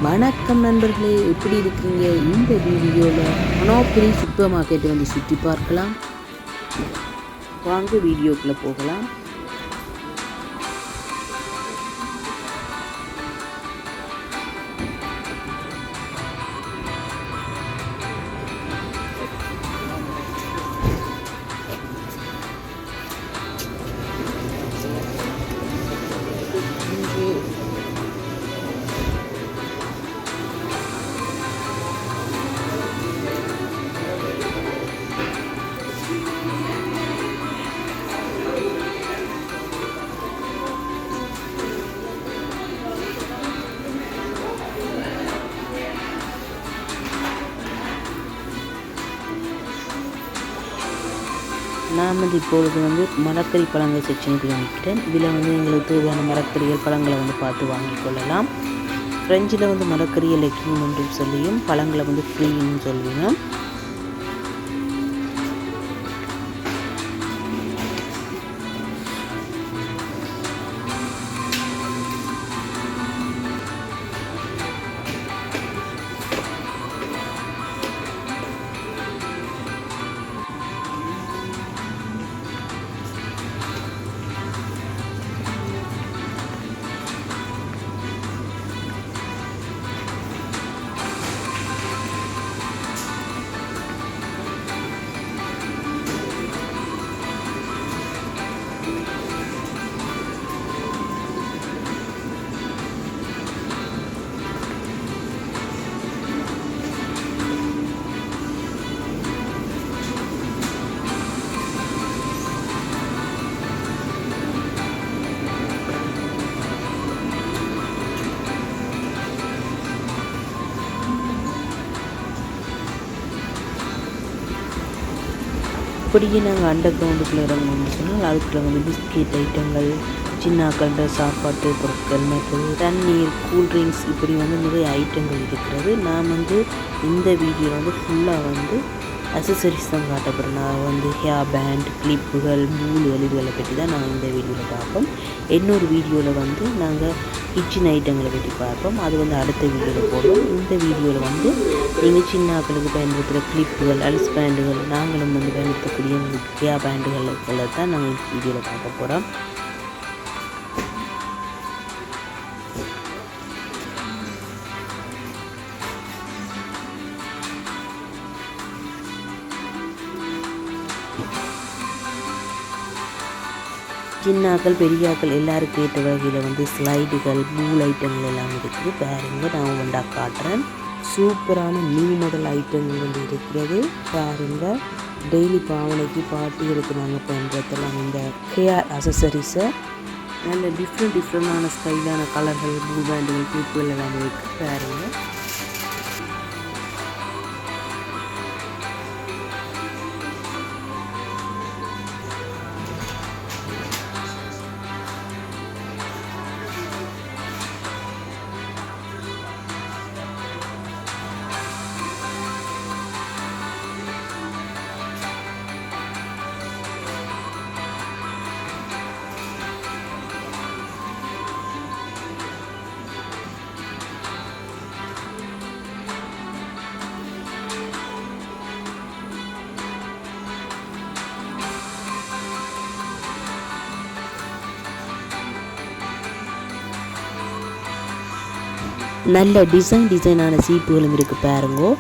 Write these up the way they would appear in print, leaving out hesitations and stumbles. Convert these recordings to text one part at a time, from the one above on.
வணக்கம் நண்பர்களே, எப்படி இருக்கீங்க? இந்த வீடியோவில் மொனோப்ரி சூப்பர் மார்க்கெட்டை வந்து சுற்றி பார்க்கலாம். வாங்க வீடியோக்குள்ளே போகலாம். நான் வந்து இப்பொழுது மரக்கறி பழங்கள் செக்ஷனுக்குள்ள நிற்கிறேன். இதில் எங்களுக்கு தேவையான மரக்கறிகள் பழங்களை பார்த்து வாங்கி கொள்ளலாம். ஃப்ரெஞ்சில் மரக்கறியை லெக்கிங் என்று சொல்லியும் பழங்களை ஃப்ரீன்னு சொல்லுவீங்க. அப்படியே நாங்கள் அண்டர் கிரவுண்டுக்குள்ளே இறங்கணும்னு சொன்னால் அதுக்குள்ளே பிஸ்கெட் ஐட்டங்கள், சின்னாக்கண்ட சாப்பாட்டு பொருட்கள், மற்றது தண்ணீர், கூல்ட்ரிங்க்ஸ் இப்படி நிறைய ஐட்டங்கள் இருக்கிறது. நான் இந்த வீடியோவில் ஃபுல்லாக அசசரிஸ் தான் காட்டப்படுறேன். நான் ஹேர் பேண்ட், கிளிப்புகள், நூல்கள் இதுகளை பற்றி தான் நாங்கள் இந்த வீடியோவில் பார்ப்போம். இன்னொரு வீடியோவில் நாங்கள் கிச்சன் ஐட்டங்களை பற்றி பார்ப்போம். அது அடுத்த வீடியோவில் போடுவோம். இந்த வீடியோவில் நீங்கள் சின்னாக்களுக்கு பயன்படுத்துகிற கிளிப்புகள், அல்ஸ் பேண்டுகள், நாங்களும் பயன்படுத்தக்கூடிய ஹேர் பேண்டுகளை தான் நாங்கள் வீடியோவில் பார்க்க போகிறோம். சின்னாக்கள் பெரியாக்கள் எல்லாருக்கும் ஏற்ற வகையில் ஸ்லைடுகள், பூல் ஐட்டங்கள் எல்லாம் இருக்குது. பாருங்க, நான் காட்டுறேன். சூப்பரான நியூ மாடல் ஐட்டங்கள் இருக்கிறது. பாருங்க, டெய்லி பாவனைக்கு பாட்டிகளுக்கு நாங்கள் பயன்படுத்தலாம் இந்த ஹேர் அசசரிஸை. நல்ல டிஃப்ரெண்டான ஸ்டைலான கலர்கள், பூ பேண்டுகள், கிளிப்புகள் எல்லாம் இருக்குது. பாருங்க, நல்ல டிசைனான சீப்புகளும் இருக்குது. பாருங்கோ,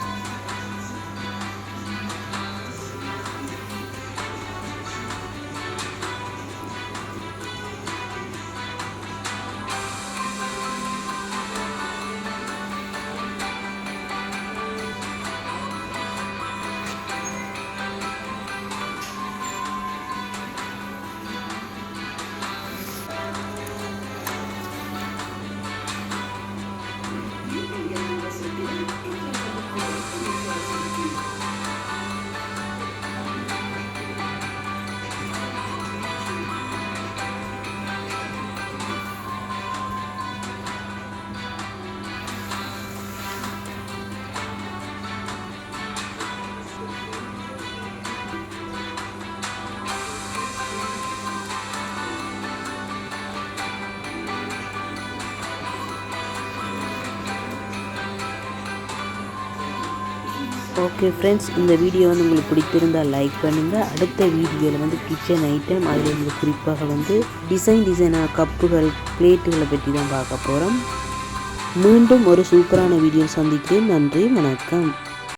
ஓகே ஃப்ரெண்ட்ஸ், இந்த வீடியோ வந்து உங்களுக்கு பிடித்திருந்தால் லைக் பண்ணுங்கள். அடுத்த வீடியோவில் வந்து கிச்சன் ஐட்டம், அதில் வந்து குறிப்பாக வந்து டிசைனாக கப்புகள், பிளேட்டுகளை பற்றி தான் பார்க்க போகிறோம். மீண்டும் ஒரு சூப்பரான வீடியோ சந்திக்கிறேன். நன்றி, வணக்கம்.